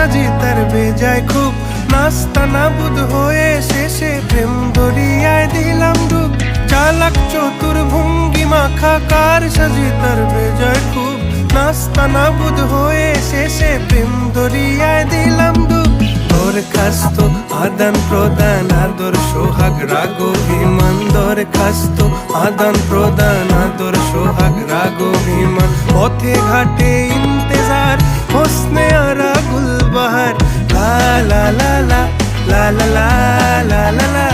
সাজি তার বেজায় খুব নাস্তা নাবুদ হয়ে শেষে প্রেম দরিয়ায় দিলাম ডুব চালাক চতুর ভঙ্গি মাখা কার সাজি তার বেজায় খুব নাস্তা নাবুদ হয়ে শেষে প্রেম দরিয়ায় দিলাম ডুব দরখাস্ত আদান প্রদান আদর সোহাগ রাগ অভিমান দরখাস্ত আদান প্রদান আদর সোহাগ রাগ অভিমান পথে ঘাটে ইন্তেজার হোসনে আরা গুলবাহার লা লা লা লা লা লা লা লা লা